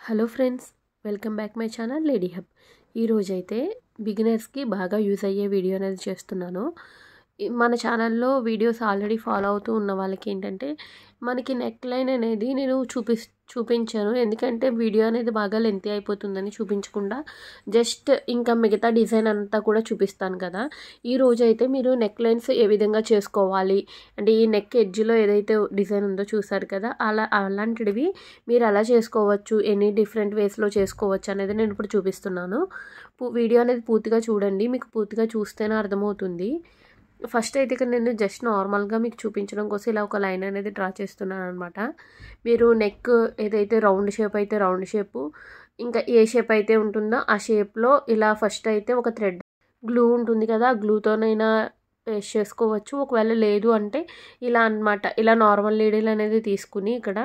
Hello friends, welcome back my channel lady hub. ఈరోజైతే బిగినర్స్కి బాగా use అయ్యే వీడియో అనేది చేస్తున్నాను. మన ఛానల్లో వీడియోస్ ఆల్రెడీ ఫాలో అవుతూ ఉన్న వాళ్ళకి ఏంటంటే మనకి నెక్ లైన్ అనేది నేను చూపించాను. ఎందుకంటే వీడియో అనేది బాగా లెంతీ అయిపోతుందని చూపించకుండా జస్ట్ ఇంకా మిగతా డిజైన్ అంతా కూడా చూపిస్తాను కదా. ఈరోజు అయితే మీరు నెక్ లైన్స్ ఏ విధంగా చేసుకోవాలి అంటే ఈ నెక్ ఎడ్జ్లో ఏదైతే డిజైన్ ఉందో చూసారు కదా, అలాంటివి మీరు ఎలా చేసుకోవచ్చు, ఎన్ని డిఫరెంట్ వేస్లో చేసుకోవచ్చు అనేది నేను ఇప్పుడు చూపిస్తున్నాను. వీడియో అనేది పూర్తిగా చూడండి, మీకు పూర్తిగా చూస్తేనే అర్థమవుతుంది. ఫస్ట్ అయితే ఇక్కడ నేను జస్ట్ నార్మల్గా మీకు చూపించడం కోసం ఇలా ఒక లైన్ అనేది డ్రా చేస్తున్నాను అనమాట. మీరు నెక్ ఏదైతే రౌండ్ షేప్ అయితే రౌండ్ షేపు, ఇంకా ఏ షేప్ అయితే ఉంటుందో ఆ షేప్లో ఇలా ఫస్ట్ అయితే ఒక థ్రెడ్ గ్లూ ఉంటుంది కదా, ఆ గ్లూతోనైనా పేస్ట్ చేసుకోవచ్చు. ఒకవేళ లేదు అంటే ఇలా అనమాట, ఇలా నార్మల్ నీడిల్ అనేది తీసుకుని ఇక్కడ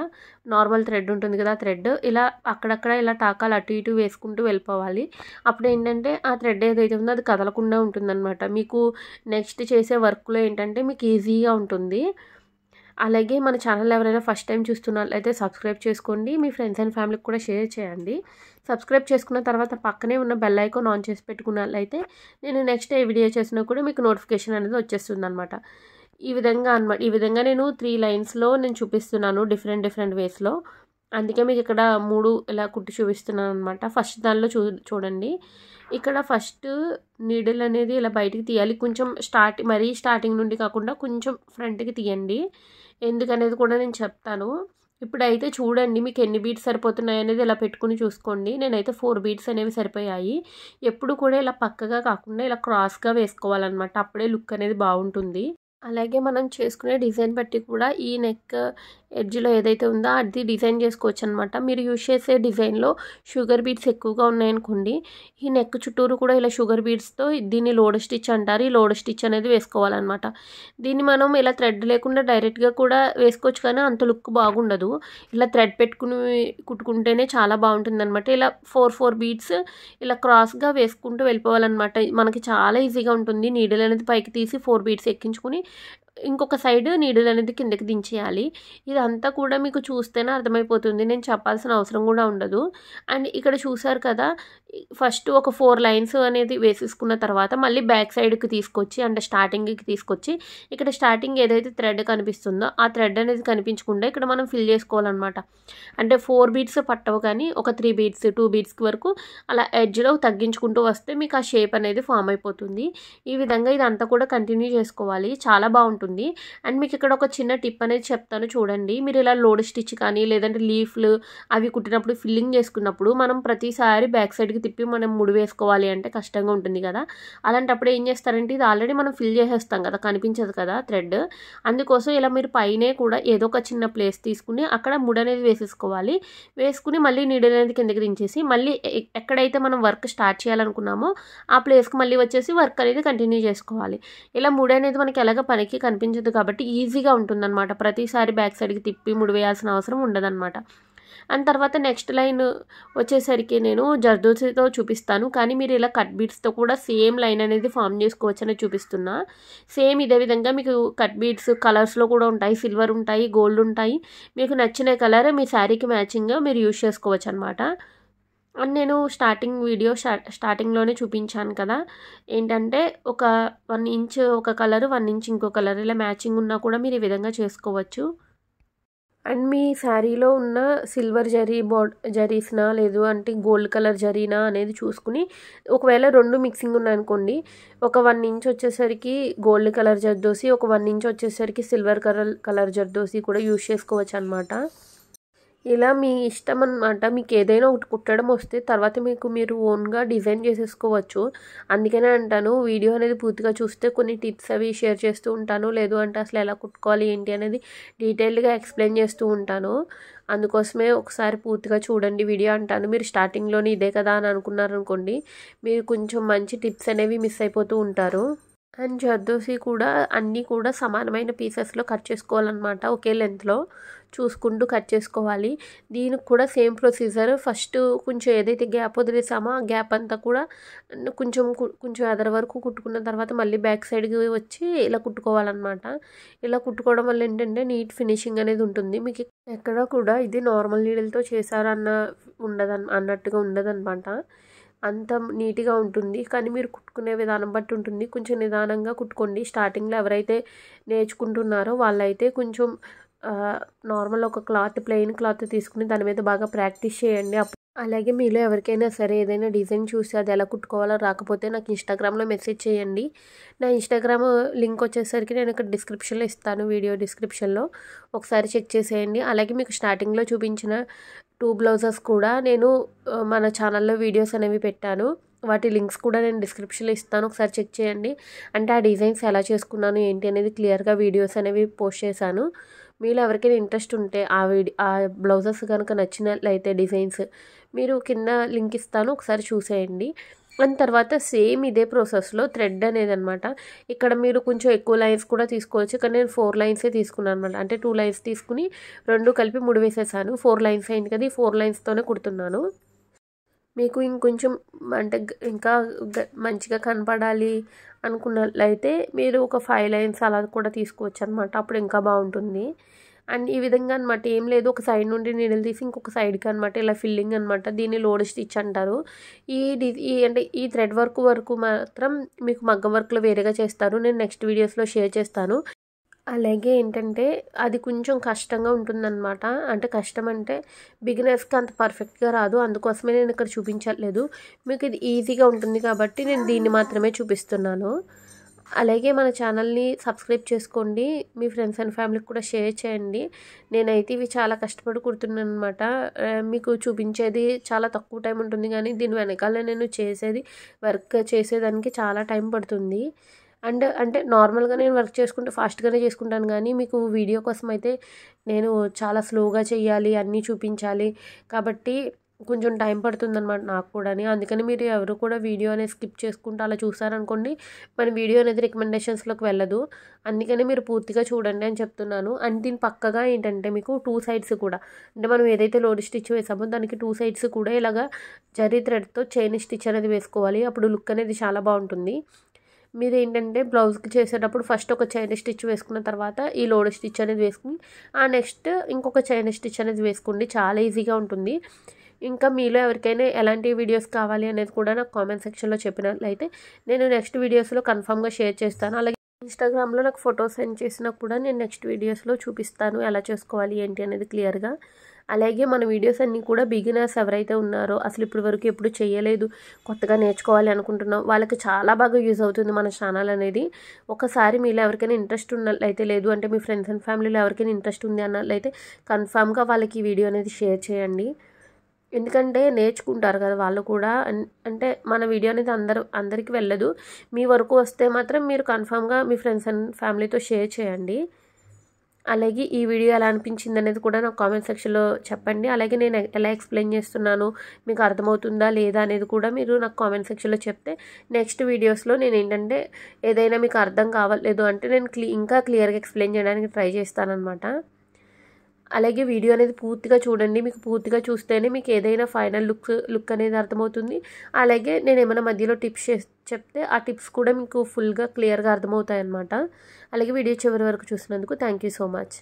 నార్మల్ థ్రెడ్ ఉంటుంది కదా, ఆ థ్రెడ్ ఇలా అక్కడక్కడ ఇలా టాకాలు అటు ఇటు వేసుకుంటూ వెళ్ళిపోవాలి. అప్పుడు ఏంటంటే ఆ థ్రెడ్ ఏదైతే ఉందో అది కదలకుండా ఉంటుందన్నమాట. మీకు నెక్స్ట్ చేసే వర్క్లో ఏంటంటే మీకు ఈజీగా ఉంటుంది. అలాగే మన ఛానల్ ఎవరైనా ఫస్ట్ టైం చూస్తున్నట్లయితే సబ్స్క్రైబ్ చేసుకోండి, మీ ఫ్రెండ్స్ అండ్ ఫ్యామిలీకి కూడా షేర్ చేయండి. సబ్స్క్రైబ్ చేసుకున్న తర్వాత పక్కనే ఉన్న బెల్ ఐకాన్ ఆన్ చేసి పెట్టుకున్నట్లయితే నేను నెక్స్ట్ ఏ వీడియో చేసినా కూడా మీకు నోటిఫికేషన్ అనేది వచ్చేస్తుంది అనమాట. ఈ విధంగా నేను 3 లైన్స్లో నేను చూపిస్తున్నాను డిఫరెంట్ వేస్లో. అందుకే మీకు ఇక్కడ 3 ఇలా కుట్టి చూపిస్తున్నాను అనమాట. ఫస్ట్ దానిలో చూడండి, ఇక్కడ ఫస్ట్ నీడిల్ అనేది ఇలా బయటికి తీయాలి. కొంచెం మరీ స్టార్టింగ్ నుండి కాకుండా కొంచెం ఫ్రంట్కి తీయండి. ఎందుకనేది కూడా నేను చెప్తాను. ఇప్పుడైతే చూడండి మీకు ఎన్ని బీట్స్ సరిపోతున్నాయి అనేది ఇలా పెట్టుకుని చూసుకోండి. నేనైతే 4 బీట్స్ అనేవి సరిపోయాయి. ఎప్పుడు కూడా ఇలా పక్కగా కాకుండా ఇలా క్రాస్గా వేసుకోవాలన్నమాట, అప్పుడే లుక్ అనేది బాగుంటుంది. అలాగే మనం చేసుకునే డిజైన్ బట్టి కూడా ఈ నెక్ ఎడ్జ్లో ఏదైతే ఉందో అది డిజైన్ చేసుకోవచ్చు అనమాట. మీరు యూజ్ చేసే డిజైన్లో షుగర్ బీడ్స్ ఎక్కువగా ఉన్నాయనుకోండి, ఈ నెక్ చుట్టూరు కూడా ఇలా షుగర్ బీడ్స్తో దీన్ని లోడ్ స్టిచ్ అంటారు. ఈ లోడ్ స్టిచ్ అనేది వేసుకోవాలన్నమాట. దీన్ని మనం ఇలా థ్రెడ్ లేకుండా డైరెక్ట్గా కూడా వేసుకోవచ్చు, కానీ అంత లుక్ బాగుండదు. ఇలా థ్రెడ్ పెట్టుకుని కుట్టుకుంటేనే చాలా బాగుంటుంది అనమాట. ఇలా 4 బీడ్స్ ఇలా క్రాస్గా వేసుకుంటూ వెళ్ళిపోవాలన్నమాట. మనకి చాలా ఈజీగా ఉంటుంది. నీడిల్ అనేది పైకి తీసి 4 బీడ్స్ ఎక్కించుకుని ఇంకొక సైడ్ నీడిల్ అనేది కిందకి దించేయాలి. ఇదంతా కూడా మీకు చూస్తేనే అర్థమైపోతుంది, నేను చెప్పాల్సిన అవసరం కూడా ఉండదు. అండ్ ఇక్కడ చూసారు కదా, ఫస్ట్ ఒక 4 లైన్స్ అనేది వేసేసుకున్న తర్వాత మళ్ళీ బ్యాక్ సైడ్కి తీసుకొచ్చి అంటే స్టార్టింగ్కి తీసుకొచ్చి ఇక్కడ స్టార్టింగ్ ఏదైతే థ్రెడ్ కనిపిస్తుందో ఆ థ్రెడ్ అనేది కనిపించకుండా ఇక్కడ మనం ఫిల్ చేసుకోవాలన్నమాట. అంటే 4 బీడ్స్ పట్టవు, కానీ ఒక 3 బీడ్స్ 2 బీడ్స్కి వరకు అలా ఎడ్జ్లో తగ్గించుకుంటూ వస్తే మీకు ఆ షేప్ అనేది ఫామ్ అయిపోతుంది. ఈ విధంగా ఇదంతా కూడా కంటిన్యూ చేసుకోవాలి, చాలా బాగుంటుంది. అండ్ మీకు ఇక్కడ ఒక చిన్న టిప్ అనేది చెప్తాను చూడండి. మీరు ఇలా లోడ్ స్టిచ్ కానీ లేదంటే లీఫ్లు అవి కుట్టినప్పుడు ఫిల్లింగ్ చేసుకున్నప్పుడు మనం ప్రతిసారి బ్యాక్ సైడ్కి తిప్పి మనం ముడి వేసుకోవాలి అంటే కష్టంగా ఉంటుంది కదా. అలాంటప్పుడు ఏం చేస్తారంటే ఇది ఆల్రెడీ మనం ఫిల్ చేసేస్తాం కదా, కనిపించదు కదా థ్రెడ్. అందుకోసం ఇలా మీరు పైనే కూడా ఏదో ఒక చిన్న ప్లేస్ తీసుకుని అక్కడ ముడి అనేది వేసేసుకోవాలి. వేసుకుని మళ్ళీ నీడిల్ అనేది కిందకి దించేసి మళ్ళీ ఎక్కడైతే మనం వర్క్ స్టార్ట్ చేయాలనుకున్నామో ఆ ప్లేస్కి మళ్ళీ వచ్చేసి వర్క్ అనేది కంటిన్యూ చేసుకోవాలి. ఇలా ముడి అనేది మనకి ఎలాగ పనికి కనిపించదు కాబట్టి ఈజీగా ఉంటుందన్నమాట. ప్రతిసారి బ్యాక్ సైడ్కి తిప్పి ముడి వేయాల్సిన అవసరం ఉండదన్నమాట. అండ్ తర్వాత నెక్స్ట్ లైన్ వచ్చేసరికి నేను జర్దోసితో చూపిస్తాను, కానీ మీరు ఇలా కట్ బీడ్స్తో కూడా సేమ్ లైన్ అనేది ఫామ్ చేసుకోవచ్చు అనేది చూపిస్తున్నా. సేమ్ ఇదే విధంగా మీకు కట్ బీడ్స్ కలర్స్లో కూడా ఉంటాయి, సిల్వర్ ఉంటాయి, గోల్డ్ ఉంటాయి. మీకు నచ్చిన కలర్ మీ శారీకి మ్యాచింగ్గా మీరు యూజ్ చేసుకోవచ్చు అనమాట. అండ్ నేను స్టార్టింగ్లోనే చూపించాను కదా, ఏంటంటే ఒక 1 ఇంచ్ ఒక కలర్ 1 ఇంచ్ ఇంకో కలర్ ఇలా మ్యాచింగ్ ఉన్నా కూడా మీరు ఈ విధంగా చేసుకోవచ్చు. అండ్ మీ శారీలో ఉన్న సిల్వర్ జరీస్నా లేదు అంటే గోల్డ్ కలర్ జరీనా అనేది చూసుకుని, ఒకవేళ 2 మిక్సింగ్ ఉన్నాయనుకోండి, ఒక 1 ఇంచ్ వచ్చేసరికి గోల్డ్ కలర్ జర్దోసి, ఒక 1 ఇంచ్ వచ్చేసరికి సిల్వర్ కలర్ జర్దోసి కూడా యూజ్ చేసుకోవచ్చు అనమాట. ఇలా మీ ఇష్టం అనమాట. మీకు ఏదైనా ఒకటి కుట్టడం వస్తే తర్వాత మీరు ఓన్గా డిజైన్ చేసేసుకోవచ్చు. అందుకనే అంటాను వీడియో అనేది పూర్తిగా చూస్తే కొన్ని టిప్స్ అవి షేర్ చేస్తూ ఉంటాను, లేదు అంటే అసలు ఎలా కుట్టుకోవాలి ఏంటి అనేది డీటెయిల్డ్గా ఎక్స్ప్లెయిన్ చేస్తూ ఉంటాను. అందుకోసమే ఒకసారి పూర్తిగా చూడండి వీడియో అంటాను. మీరు స్టార్టింగ్లోనే ఇదే కదా అని అనుకున్నారనుకోండి, మీరు కొంచెం మంచి టిప్స్ అనేవి మిస్ అయిపోతూ ఉంటారు. అండ్ జర్దోసి కూడా అన్నీ కూడా సమానమైన పీసెస్లో కట్ చేసుకోవాలన్నమాట. ఒకే లెంత్లో చూసుకుంటూ కట్ చేసుకోవాలి. దీనికి కూడా సేమ్ ప్రొసీజర్. ఫస్ట్ కొంచెం ఏదైతే గ్యాప్ వదిలేసామో ఆ గ్యాప్ అంతా కూడా కొంచెం ఎదర వరకు కుట్టుకున్న తర్వాత మళ్ళీ బ్యాక్ సైడ్కి వచ్చి ఇలా కుట్టుకోవాలన్నమాట. ఇలా కుట్టుకోవడం వల్ల ఏంటంటే నీట్ ఫినిషింగ్ అనేది ఉంటుంది. మీకు ఎక్కడ కూడా ఇది నార్మల్ నీడిల్తో చేశారన్న అన్నట్టుగా ఉండదన్నమాట. అంత నీట్గా ఉంటుంది. కానీ మీరు కుట్టుకునే విధానం బట్టి ఉంటుంది. కొంచెం నిదానంగా కుట్టుకోండి. స్టార్టింగ్లో ఎవరైతే నేర్చుకుంటున్నారో వాళ్ళైతే కొంచెం నార్మల్ ఒక ప్లెయిన్ క్లాత్ తీసుకుని దాని మీద బాగా ప్రాక్టీస్ చేయండి. అలాగే మీలో ఎవరికైనా సరే ఏదైనా డిజైన్ చూసి అది ఎలా కుట్టుకోవాలో రాకపోతే నాకు ఇన్స్టాగ్రామ్లో మెసేజ్ చేయండి. నా ఇన్స్టాగ్రామ్ లింక్ వచ్చేసరికి నేను ఇక్కడ డిస్క్రిప్షన్లో ఇస్తాను, వీడియో డిస్క్రిప్షన్లో ఒకసారి చెక్ చేసేయండి. అలాగే మీకు స్టార్టింగ్లో చూపించిన 2 బ్లౌజెస్ కూడా నేను మన ఛానల్లో వీడియోస్ అనేవి పెట్టాను. వాటి లింక్స్ కూడా నేను డిస్క్రిప్షన్లో ఇస్తాను, ఒకసారి చెక్ చేయండి. అంటే ఆ డిజైన్స్ ఎలా చేసుకున్నాను ఏంటి అనేది క్లియర్గా వీడియోస్ అనేవి పోస్ట్ చేశాను. మీలో ఎవరికైనా ఇంట్రెస్ట్ ఉంటే ఆ బ్లౌజెస్ కనుక నచ్చినట్లయితే డిజైన్స్ మీరు కింద లింక్ ఇస్తాను, ఒకసారి చూసేయండి. దాని తర్వాత సేమ్ ఇదే ప్రాసెస్లో థ్రెడ్ అనేది అనమాట. ఇక్కడ మీరు కొంచెం ఎక్కువ లైన్స్ కూడా తీసుకోవచ్చు. ఇక్కడ నేను 4 లైన్సే తీసుకున్నాను అనమాట. అంటే 2 లైన్స్ తీసుకుని 2 కలిపి 3 వేసేసాను. 4 లైన్స్ అయింది కదా, ఈ 4 లైన్స్తోనే కుడుతున్నాను. మీకు ఇంకొంచెం అంటే ఇంకా మంచిగా కనపడాలి అనుకున్నట్లయితే మీరు ఒక 5 లైన్స్ అలా కూడా తీసుకోవచ్చు అనమాట. అప్పుడు ఇంకా బాగుంటుంది. అండ్ ఈ విధంగా అనమాట. ఏం లేదు, ఒక సైడ్ నుండి నీడిల్ తీసి ఇంకొక సైడ్కి అనమాట ఇలా ఫిల్లింగ్ అనమాట. దీన్ని లోడ్ స్టిచ్ అంటారు. అంటే ఈ థ్రెడ్ వరకు మాత్రం మీకు మగ్గం వర్క్లో వేరేగా చేస్తారు. నేను నెక్స్ట్ వీడియోస్లో షేర్ చేస్తాను. అలాగే ఏంటంటే అది కొంచెం కష్టంగా ఉంటుందన్నమాట. అంటే కష్టం అంటే బిగినర్స్కి అంత పర్ఫెక్ట్గా రాదు. అందుకోసమే నేను ఇక్కడ చూపించట్లేదు. మీకు ఇది ఈజీగా ఉంటుంది కాబట్టి నేను దీన్ని మాత్రమే చూపిస్తున్నాను. అలాగే మన ఛానల్ని సబ్స్క్రైబ్ చేసుకోండి. మీ ఫ్రెండ్స్ అండ్ ఫ్యామిలీకి కూడా షేర్ చేయండి. నేనైతే ఇవి చాలా కష్టపడి కుడుతున్నాను అనమాట. మీకు చూపించేది చాలా తక్కువ టైం ఉంటుంది, కానీ దీని వెనకాల నేను వర్క్ చేసేదానికి చాలా టైం పడుతుంది. అంటే నార్మల్గా నేను వర్క్ చేసుకుంటే ఫాస్ట్గానే చేసుకుంటాను, కానీ మీకు వీడియో కోసం అయితే నేను చాలా స్లోగా చేయాలి, అన్నీ చూపించాలి కాబట్టి కొంచెం టైం పడుతుందన్నమాట నాకు కూడా. అందుకని మీరు ఎవరు కూడా వీడియో అనేది స్కిప్ చేసుకుంటూ అలా చూసారనుకోండి, మన వీడియో అనేది రికమెండేషన్స్లోకి వెళ్ళదు. అందుకని మీరు పూర్తిగా చూడండి అని చెప్తున్నాను. అండ్ దీని పక్కగా ఏంటంటే మీకు 2 సైడ్స్ కూడా, అంటే మనం ఏదైతే లోడ్ స్టిచ్ వేసామో దానికి 2 సైడ్స్ కూడా ఇలాగా జరీ థ్రెడ్తో చైన్ స్టిచ్ అనేది వేసుకోవాలి. అప్పుడు లుక్ అనేది చాలా బాగుంటుంది. మీరు ఏంటంటే బ్లౌజ్కి చేసేటప్పుడు ఫస్ట్ ఒక చైన్ స్టిచ్ వేసుకున్న తర్వాత ఈ లోడ్ స్టిచ్ అనేది వేసుకుని నెక్స్ట్ ఇంకొక చైన్ స్టిచ్ అనేది వేసుకోండి. చాలా ఈజీగా ఉంటుంది. ఇంకా మీలో ఎవరికైనా ఎలాంటి వీడియోస్ కావాలి అనేది కూడా నాకు కామెంట్ సెక్షన్లో చెప్పినట్లయితే నేను నెక్స్ట్ వీడియోస్లో కన్ఫామ్గా షేర్ చేస్తాను. అలాగే ఇన్స్టాగ్రామ్లో నాకు ఫొటోస్ సెండ్ చేసినా కూడా నేను నెక్స్ట్ వీడియోస్లో చూపిస్తాను ఎలా చేసుకోవాలి ఏంటి అనేది క్లియర్గా. అలాగే మన వీడియోస్ అన్నీ కూడా బిగినర్స్ ఎవరైతే ఉన్నారో, అసలు ఇప్పటి వరకు ఎప్పుడు చేయలేదు, కొత్తగా నేర్చుకోవాలి అనుకుంటున్నాం, వాళ్ళకి చాలా బాగా యూజ్ అవుతుంది మన ఛానల్ అనేది. ఒకసారి మీలో ఎవరికైనా ఇంట్రెస్ట్ ఉన్నట్లయితే, లేదు అంటే మీ ఫ్రెండ్స్ అండ్ ఫ్యామిలీలో ఎవరికైనా ఇంట్రెస్ట్ ఉంది అన్నట్లయితే కన్ఫామ్గా వాళ్ళకి ఈ వీడియో అనేది షేర్ చేయండి. ఎందుకంటే నేర్చుకుంటారు కదా వాళ్ళు కూడా. అంటే మన వీడియో అనేది అందరికీ వెళ్ళదు. మీ వరకు వస్తే మాత్రం మీరు కన్ఫామ్గా మీ ఫ్రెండ్స్ అండ్ ఫ్యామిలీతో షేర్ చేయండి. అలాగే ఈ వీడియో ఎలా అనిపించింది అనేది కూడా నాకు కామెంట్ సెక్షన్లో చెప్పండి. అలాగే నేను ఎలా ఎక్స్ప్లెయిన్ చేస్తున్నాను, మీకు అర్థమవుతుందా లేదా అనేది కూడా మీరు నాకు కామెంట్ సెక్షన్లో చెప్తే నెక్స్ట్ వీడియోస్లో నేను ఏంటంటే ఏదైనా మీకు అర్థం కావట్లేదు అంటే నేను ఇంకా క్లియర్గా ఎక్స్ప్లెయిన్ చేయడానికి ట్రై చేస్తానన్నమాట. అలాగే వీడియో అనేది పూర్తిగా చూడండి. మీకు పూర్తిగా చూస్తేనే మీకు ఏదైనా ఫైనల్ లుక్ అనేది అర్థమవుతుంది. అలాగే నేను ఏమైనా మధ్యలో టిప్స్ చెప్తే ఆ టిప్స్ కూడా మీకు ఫుల్గా క్లియర్గా అర్థమవుతాయి అన్నమాట. అలాగే వీడియో చివరి వరకు చూసినందుకు థ్యాంక్ యూ సో మచ్.